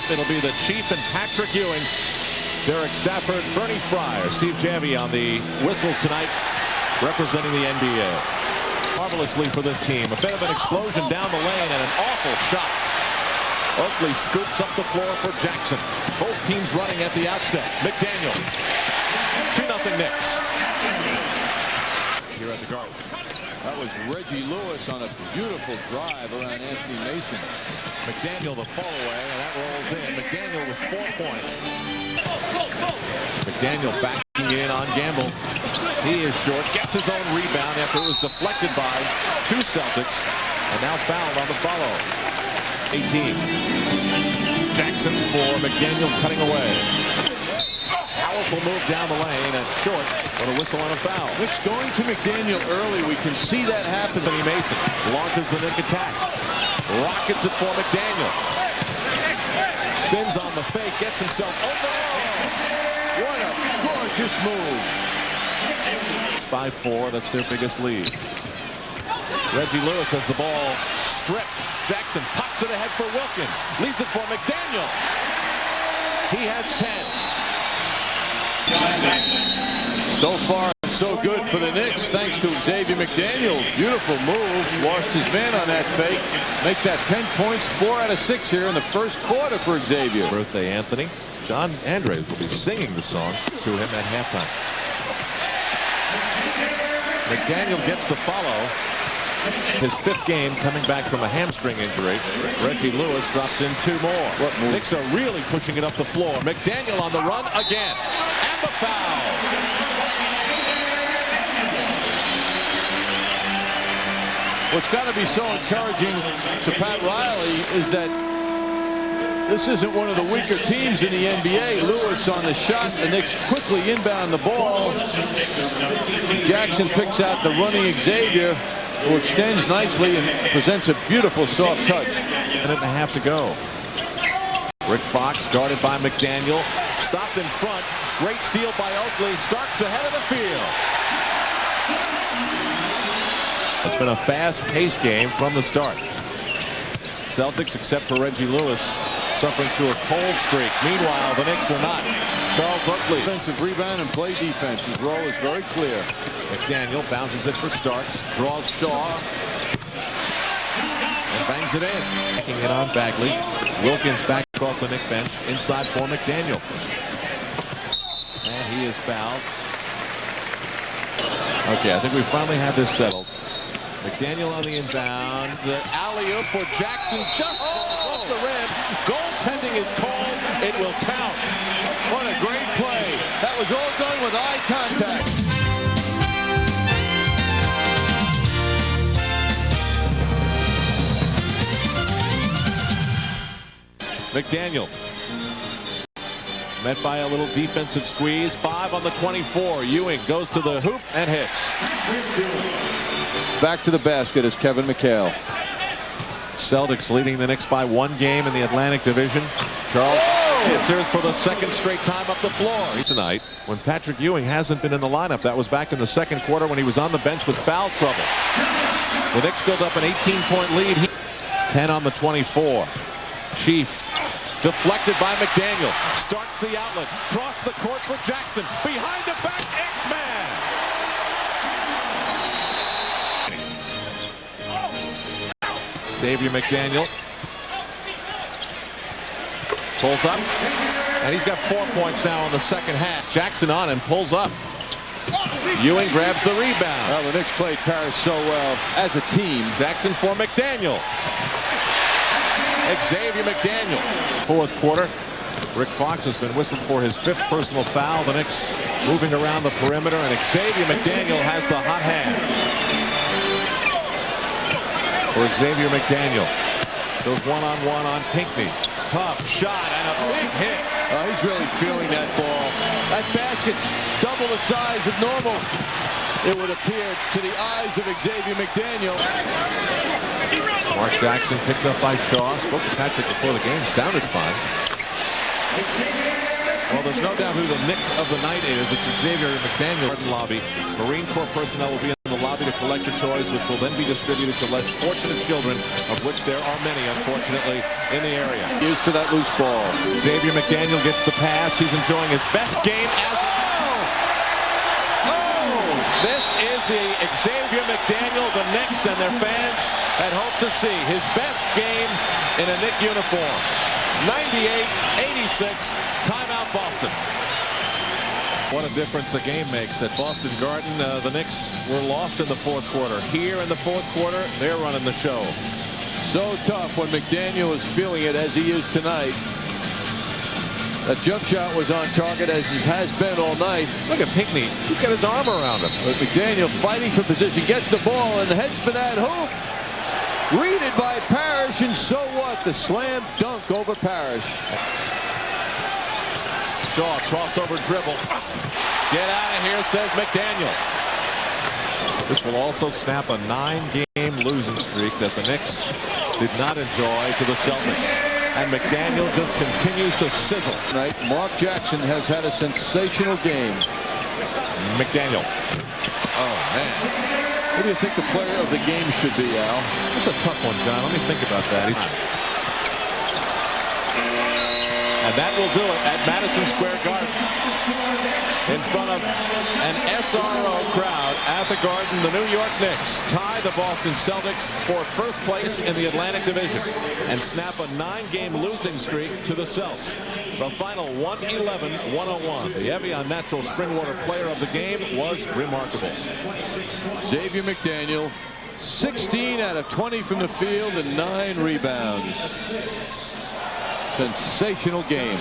It'll be the Chief and Patrick Ewing, Derek Stafford, Bernie Fryer, Steve Xavier on the whistles tonight, representing the NBA. Marvelously for this team. A bit of an explosion down the lane and an awful shot. Oakley scoops up the floor for Jackson. Both teams running at the outset. McDaniel. 2-0 Knicks. Here at the Garden. That was Reggie Lewis on a beautiful drive around Anthony Mason. McDaniel the fall away, and that rolls in. McDaniel with 4 points. McDaniel backing in on Gamble. He is short, gets his own rebound after it was deflected by 2 Celtics, and now fouled on the follow. 18. Jackson for McDaniel cutting away. Powerful move down the lane and short, but a whistle on a foul. Knicks going to McDaniel early. We can see that happen. Anthony Mason launches the Knick attack. Rockets it for McDaniel. Spins on the fake, gets himself over. What a gorgeous move. It's by 4, that's their biggest lead. Reggie Lewis has the ball stripped. Jackson pops it ahead for Wilkins. Leaves it for McDaniel. He has 10. So far, so good for the Knicks, thanks to Xavier McDaniel. Beautiful move. Lost his man on that fake. Make that 10 points, 4 out of 6 here in the first quarter for Xavier. Birthday Anthony. John Andres will be singing the song to him at halftime. McDaniel gets the follow. His 5th game coming back from a hamstring injury. Reggie Lewis drops in 2 more. Knicks are really pushing it up the floor. McDaniel on the run again. And the foul. What's got to be so encouraging to Pat Riley is that this isn't one of the weaker teams in the NBA. Lewis on the shot. The Knicks quickly inbound the ball. Jackson picks out the running Xavier, who extends nicely and presents a beautiful soft touch. 1.5 to go. Rick Fox guarded by McDaniel. Stopped in front. Great steal by Oakley. Starks ahead of the field. It's been a fast-paced game from the start. Celtics, except for Reggie Lewis, suffering through a cold streak. Meanwhile, the Knicks are not. Charles Oakley. Defensive rebound and play defense. His role is very clear. McDaniel bounces it for Starks. Draws Shaw. And bangs it in. Taking it on Bagley. Wilkins back off the Knick bench. Inside for McDaniel. And he is fouled. Okay, I think we finally have this settled. McDaniel on the inbound. The alley-oop for Jackson just off the rim. Goaltending is called. It will count. What a great play. That was all done with eye contact. McDaniel met by a little defensive squeeze. 5 on the 24. Ewing goes to the hoop and hits. Back to the basket is Kevin McHale. Celtics leading the Knicks by 1 game in the Atlantic Division. Charles answers for the 2nd straight time up the floor. Tonight, when Patrick Ewing hasn't been in the lineup, that was back in the 2nd quarter when he was on the bench with foul trouble. The Knicks build up an 18-point lead. 10 on the 24. Chief deflected by McDaniel. Starts the outlet. Cross the court for Jackson. Behind the back, X-Man. Xavier McDaniel pulls up, and he's got 4 points now in the 2nd half. Jackson on and pulls up. Ewing grabs the rebound. Well, the Knicks played Paris so well as a team. Jackson for McDaniel. Xavier McDaniel. 4th quarter. Rick Fox has been whistled for his 5th personal foul. The Knicks moving around the perimeter, and Xavier McDaniel has the hot hand. For Xavier McDaniel. Goes one-on-one on Pinckney. Tough shot and a big hit. He's really feeling that ball. That basket's double the size of normal, it would appear, to the eyes of Xavier McDaniel. Mark Jackson picked up by Shaw. Spoke to Patrick before the game. Sounded fine. Well, there's no doubt who the Knick of the night is. It's Xavier McDaniel. Lobby. Marine Corps personnel will be in in the lobby to collect the toys, which will then be distributed to less fortunate children, of which there are many, unfortunately, in the area. Used to that loose ball. Xavier McDaniel gets the pass. He's enjoying his best game as... This is the Xavier McDaniel the Knicks and their fans had hoped to see. His best game in a Knick uniform. 98-86, timeout Boston. What a difference a game makes at Boston Garden. The Knicks were lost in the fourth quarter. Here in the fourth quarter, they're running the show. So tough when McDaniel is feeling it as he is tonight. That jump shot was on target as it has been all night. Look at Pinckney. He's got his arm around him. But McDaniel fighting for position, gets the ball and heads for that hoop. Greeted by Parrish, and so what? The slam dunk over Parrish. Shaw, crossover dribble. Get out of here, says McDaniel. This will also snap a 9-game losing streak that the Knicks did not enjoy to the Celtics. And McDaniel just continues to sizzle. Tonight, Mark Jackson has had a sensational game. McDaniel. Oh, man. Who do you think the player of the game should be, Al? That's a tough one, John. Let me think about that. And that will do it at Madison Square Garden. In front of an SRO crowd at the Garden, the New York Knicks tie the Boston Celtics for first place in the Atlantic Division and snap a 9-game losing streak to the Celts. The final 111-101. The Evian Natural Springwater player of the game was remarkable. Xavier McDaniel, 16 out of 20 from the field and 9 rebounds. Sensational game.